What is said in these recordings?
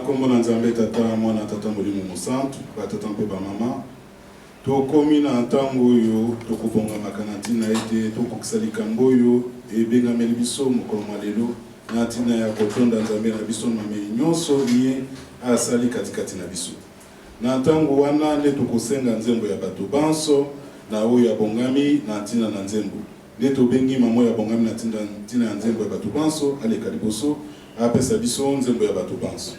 Kombo na Nzambe tata mwana tata molimo mosantu ba tata mpe ba mama tokomi na ntango oyo tokobonga makana ntina ete tokokisa likambo oyo ebengameli biso mokolo mwa lelo na ntina ya kotonda Nzambe na biso mameli nyonso ye asali katikati na biso. Na ntango wana nde tokosenga nzembo ya bato banso na oyo ya bongami na ntina na nzembo nde tobengi mamo ya bongami na ntina ya nzembo ya bato banso aleka liboso apesa biso nzembo ya bato banso.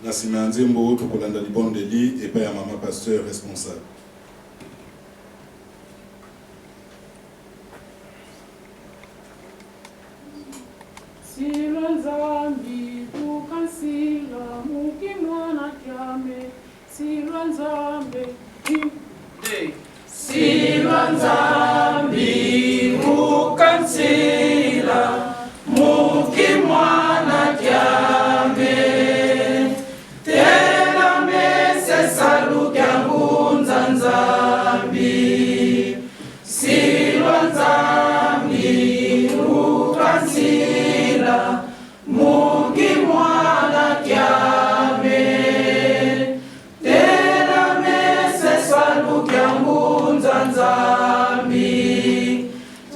Na sima ya nzembo tokolanda libondeli epai ya mama pasteur responsable. Sila Nzambi tukansila mukimwana kyame Sila Nzambi Sila Nzambi tukansila mukimwana kyame Tela mese salu kyangunza Nzambi Sila Nzambi tukansila mugi mwana kyame tena mese salu kyangunza Nzambi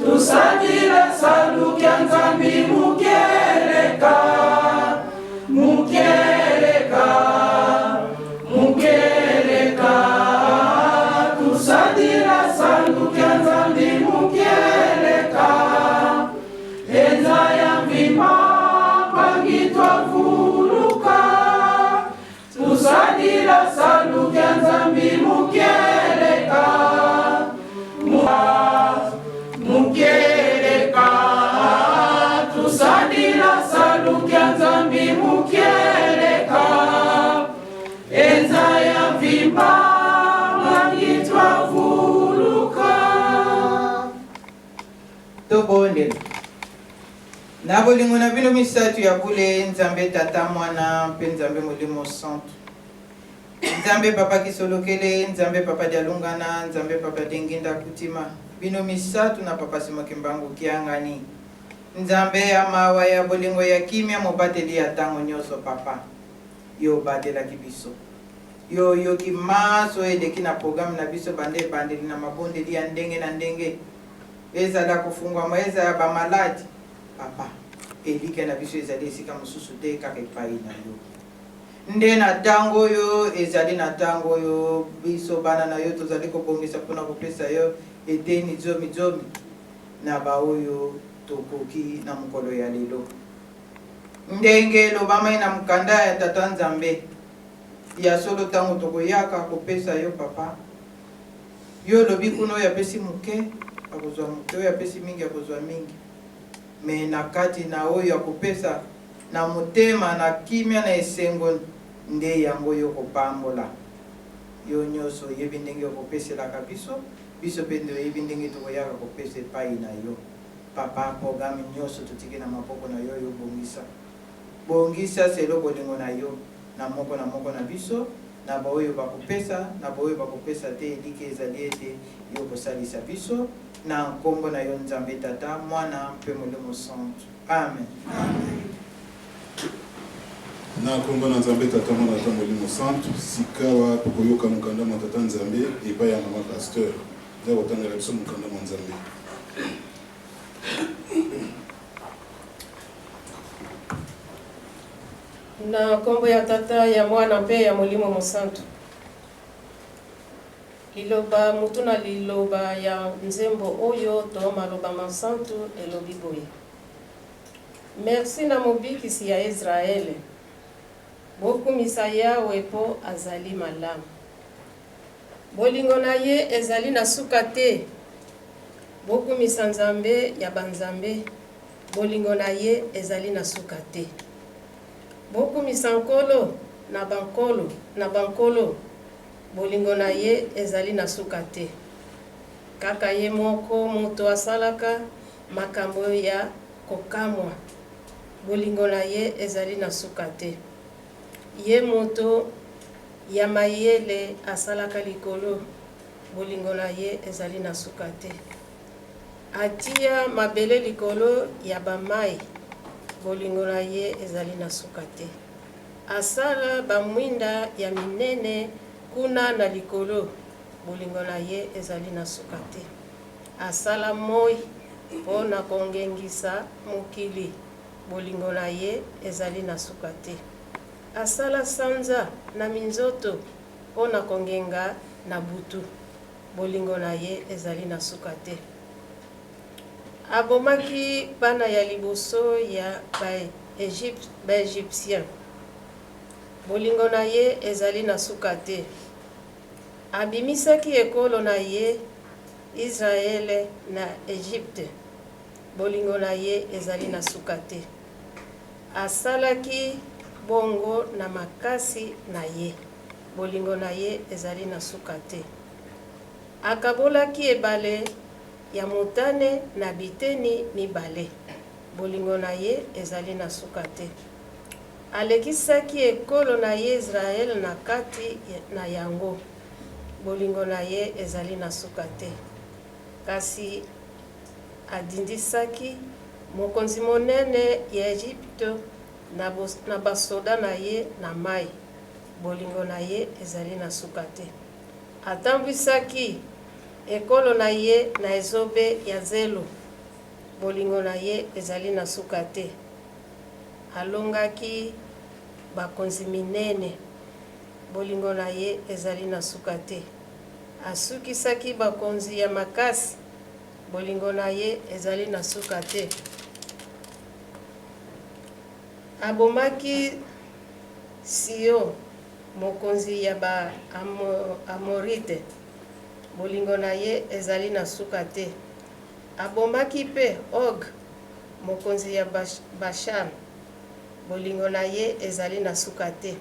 tusadila salu kya Nzambi mukeleka mukeleka mukeleka tusadila salu kya Nzambi mukeleka enza ya mvima pangitwa vuluka tusadila salu kya Nzambi mukeleka mukeleka tusadila salu kya Nzambi mukeleka enza ya mvima pangitwa vuluka. Tobonde na bolingo na bino misatu ya bule Nzambe tata mwana mpe Nzambe molimo santu. Nzambe papa kisolokele, Nzambe papa dialungana, Nzambe papa denginda kutima. Bino misatu na papa simokimbangu kiangani. Nzambe ya mawa ya bolingo ya kimia mobateli ya tango nyoso papa. Yo batela kibiso. Yo kimaso edeki na programu na biso bande na mabondeli ya ndenge na ndenge. Eza la kufungwa mweza ya bamaladi. Papa, elike na biso ezali esika mosusu te kaka epai na yo. Nde na tango yo ezali na tango yo biso bana na yo tozali kobongisa mpona kopesa yo eteni zomi na baoyo tokoki na mokolo ya lelo. Ndenge lobamai na mukanda ya tata Nzambe ya solo tango tokoyaka kopesa yo papa. Yo lobi kuno ya pesi muke akozwa muke, yo ya pesi mingi akozwa mingi. Me na kati na oyo ya kopesa na motema na kimia na esengo nde yango yo kopambola. Yo nyoso yebi ndenge yo kopeselaka biso pende yebi ndenge tokoyaka kopesa epai na yo. Papa programme nyoso tutiki na mapoko na yo yo bongisa. Bongisa selo bolingo na yo na moko na biso na baoyo bakupesa na baoyo bakupesa te edike ezali ete yo kosalisa biso na nkombo na yo Nzambe Tata Mwana mpe Molimo Santu. Amen. Na nkombo na Nzambe Tata Mwana mpe Molimo Santu sikawa tukoyoka mukanda mwa Tata Nzambe epai ya mama pasteur za kotangela biso mukanda mwa Nzambe. Na kombo ya Tata ya Mwana mpe ya Molimo Mosantu. Liloba mutuna liloba ya nzembo oyo to maloba masantu elobi boye. Merci na mobikisi ya Israele. Bokumisa Yawe po azali malamu. Bolingo na ye ezali na suka te. Bokumisa Nzambe ya banzambe. Bolingo na ye ezali na suka te. Bokumisa nkolo na bankolo. Bolingo na ye ezali na suka te. Kaka ye moko moto asalaka makambo ya kokamwa. Bolingo na ye ezali na suka te. Ye moto ya mayele asalaka likolo. Bolingo na ye ezali na suka te. Atia mabele likolo ya bamai. Bolingo na ye ezali na suka te. Asala bamwinda ya minene kuna na likolo. Bolingo na ye ezali na suka te. Asala moi po na kongengisa mokili. Bolingo na ye ezali na suka te. Asala sanza na minzoto po na kongenga na butu. Bolingo na ye ezali na suka te. Abomaki bana ya liboso ya ba-Egyptien. Bolingo na ye ezali na suka te. Abimisaki ekolo na ye Israele na Egypte. Bolingo na ye ezali na suka te. Asalaki bongo na makasi na ye. Bolingo na ye ezali na suka te. Akabolaki ebale ya motane na biteni mibale. Bolingo na ye ezali na suka te. Alekisaki ekolo na ye Israel na kati na yango. Bolingo na ye ezali na suka te. Kasi adindisaki mokonzi monene ya Egypte na basoda na ye na mai. Bolingo na ye ezali na suka te. Atambwisaki ekolo na ye na ezobe ya zelo. Bolingo na ye ezali na suka te. Alongaki bakonzi minene. Bolingo na ye ezali na suka te. Asukisaki bakonzi ya makasi. Bolingo na ye ezali na suka te. Abomaki Sio mokonzi ya ba Amorite. Bolingo na ye ezali na suka te. Abomaki pe Og mokonzi ya Bashan. Bolingo na ye ezali na suka te.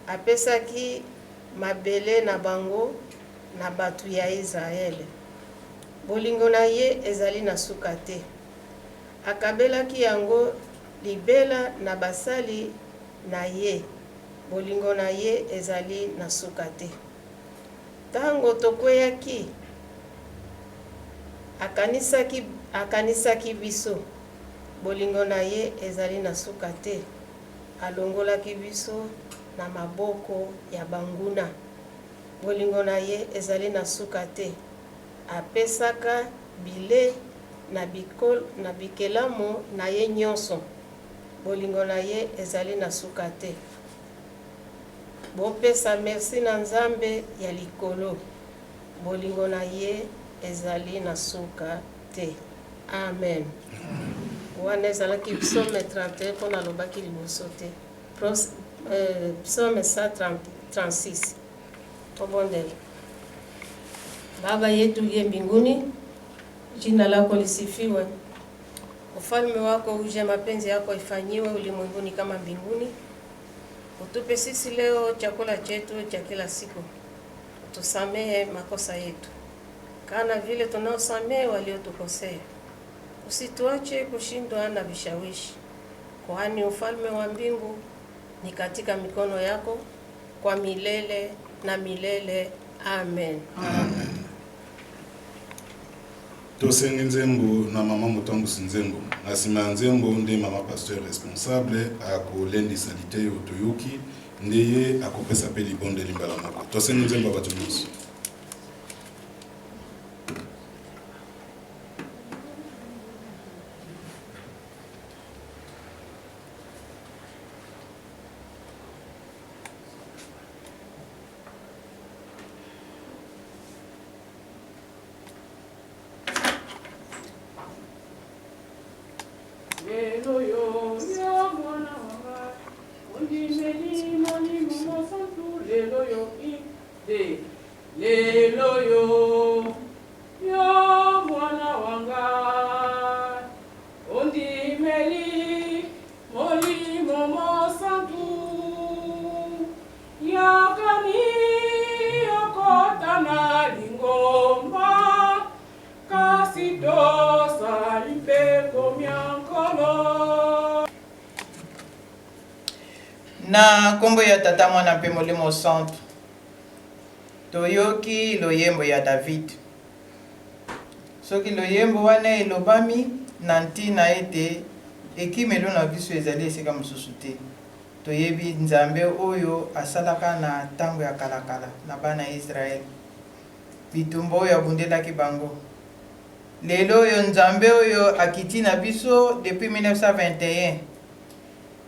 Apesaki mabele na bango na batu ya Israele. Bolingo na ye ezali na suka te. Akabelaki yango libela na basali na ye. Bolingo na ye ezali na suka te. Tango tokweyaki akanisaki biso. Bolingo na ye ezali na suka te. Alongolaki biso na maboko ya banguna. Bolingo na ye ezali na suka te. Apesaka bile na bikelamo na ye nyonso. Bolingo na ye ezali na suka te. Bopesa merci na Nzambe ya likolo. Bolingo na ye ezali na suka te. Amen. Wana ezalaki psaume 31 po nalobaki liboso te. Psaume 136. Obondele. Baba yetu uliye mbinguni, jina lako lisifiwe. Ufalme wako uje, mapenzi yako ifanyiwe ulimwenguni kama mbinguni. Utupe sisi leo chakula chetu cha kila siku. Tusamehe makosa yetu kana vile tunaosamehe waliotukosea. Usituache kushindwa na vishawishi, kwani ufalme wa mbingu ni katika mikono yako, kwa milele na milele. Amen. Tosengi nzembo na mama Mutambusi nzembo. Na nsima ya nzembo nde mama pasteur responsable akolendisa liteyo toyoki ndeye akopesa pe libonde limbala moko. Tosengi nzembo bato nyonso. Na kombo ya tata mwana mpe molimo santu toyoki loyembo ya David. Soki loyembo wana elobami na ntina ete ekimelo na biso ezali esika mosusu te. Toyebi nzambe oyo asalaka na ntango ya kalakala na bana ya Israel, bitumba oyo abundelaki bango. Lelo oyo nzambe oyo akiti na biso depuis 1921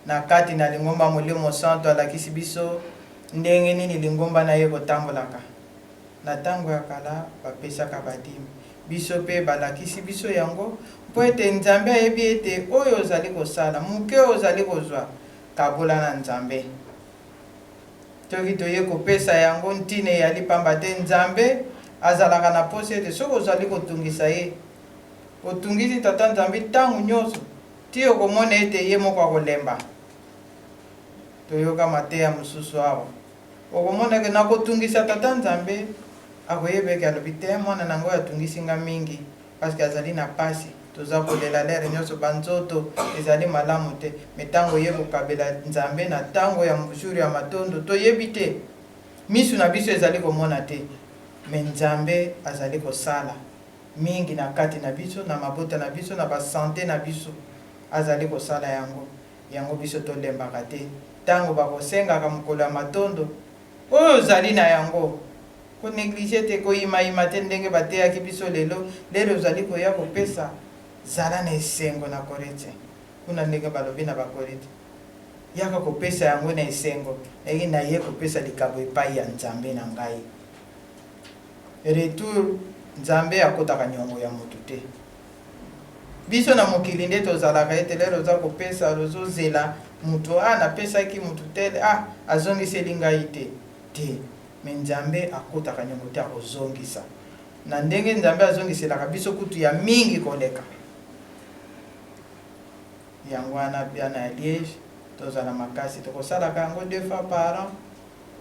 na kati na lingomba molimo santo alakisi biso ndenge nini lingomba na ye kotambolaka. Na ntango ya kala bapesaka badimi, biso pe balakisi biso yango mpo ete nzambe ayebi ete oyo ozali kosala moke ozali kozwa kabola na nzambe. Toki toye kopesa yango ntine eyali pamba te nzambe azalaka na posa ete soki ozali kotungisa ye otungisi tata nzambe ntango nyonso ti okomona ete ye moko akolemba. Toyoka mateya mosusu awa okomona ke nakotungisa tata nzambe akoyebeke alobi te mwana nango atungisi nga mingi paske azali na pasi. Toza kolela lere nyonso banzoto ezali malamu te, metango ye kokabela nzambe na tango ya mujuru ya matondo toyebi te, misu na biso ezali komona te, me nzambe azali kosala mingi na kati na biso, na mabota na biso, na basante na biso azali kosala yango biso tolembaka te. Tango bakosengaka mokolo ya matondo oyo ozali na yango ko neglige te, ko ima te ndenge bateyaki biso lelo ozali koya kopesa zala na esengo na Korete. Kuna ndenge balobi na bakorete yaka kopesa yango na esengo eki na ye kopesa likabo epai ya nzambe na ngai. Retour nzambe akotaka nyongo ya motu te. Biso na mokili nde tozalaka ete lelo oza kopesa ozozela mutu napesaki mutu tele azongiseli ngai te. Me nzambe akotaka nyongo te akozongisa. Na ndenge nzambe azongiselaka biso kutu ya mingi koleka. Yango wana biana ya Liège tozala makasi tokosalaka yango 2 fois par an.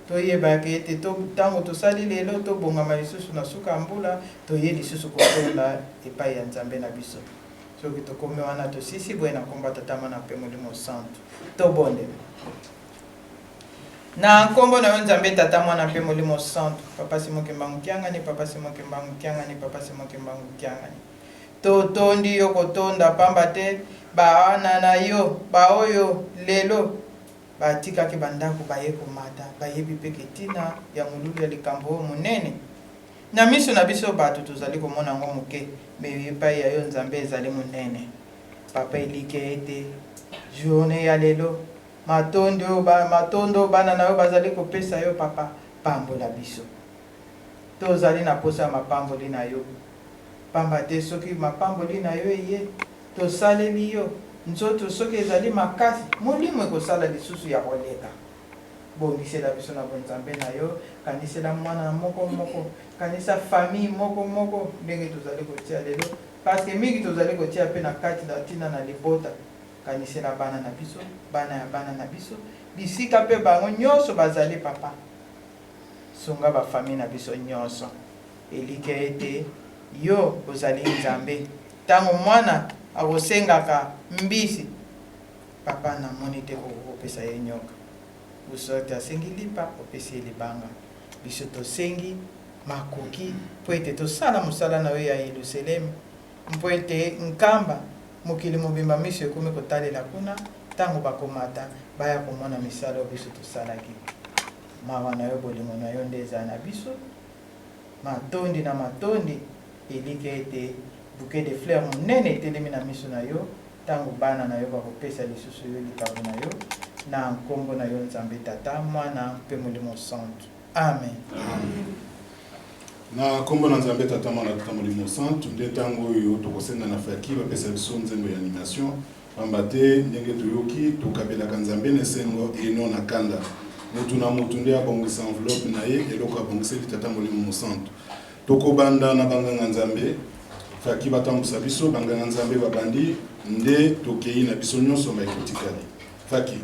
Toyebaki ete ntango tosali lelo tobongama lisusu na suka mbula toye lisusu kotonda epai ya nzambe na biso. Soki tokomi wana tosisi boye na komba tata mwana mpe molimo santu tobondela. Na nkombo na yo nzambe tata mwana mpe molimo santu, papa simokemba mukiangani, papa simokemba mukiangani, papa simokemba mukiangani. Totondi yo kotonda pamba te baana na yo baoyo lelo batikaki bandako baye komata bayebi mpe ketina ya molulu ya likambo monene. Na miso na biso bato tozali komona ngo moke, me epai ya yo nzambe ezali monene. Papa elike ete journée ya lelo matondo bana na yo bazali kopesa yo papa pambola biso. Tozali na posa mapamboli na yo pamba te soki mapamboli na yo eye tosaleli yo nzoto soki ezali makasi molimo ekosala lisusu ya koleka. Bongisela biso na bonzambe na yo, kanisela mwana moko kanisa famille moko ndenge tozali kotia lelo parce que mingi tozali kotia pe na kati na tina na libota. Kanisela bana na biso, bana ya bana na biso, bisika pe bango nyonso bazali papa. Songa ba famille na biso nyonso. Elike ete yo ozali nzambe. Tango mwana akosengaka mbisi papa na moni te kopesa ye nyoka. usote asengi lipa opesi libanga biso tosengi makoki mpo ete tosala mosala na yo ya Yerusalemu mpo ete nkamba mokili mobimba miso ekomi kotalela kuna ntango bakomata baya komona misala oyo biso tosalaki. Mawa na yo bolingo na yo nde eza na biso matondi na matondi elike ete bouquet de fleurs monene etelemi na miso na yo ntango bana na yo bakopesa lisusu yo likambo na yo na nkombo na yo Nzambe Tata Mwana mpe Molimo Santu. Amen. Na nkombo na Nzambe Tata Mwana Tata Molimo Santu nde ntango oyo tokosenga na faki bapesa biso nzembo ya animation pamba te ndenge toyoki tokabelaka Nzambe na esengo eno na kanda mutu na mutu nde abongisa enveloppe na ye eloko abongiseli Tata Molimo Santu. Tokobanda na banganga Nzambe faki batambusa biso banganga Nzambe babandi nde tokei na biso nyonso maikotikali faki.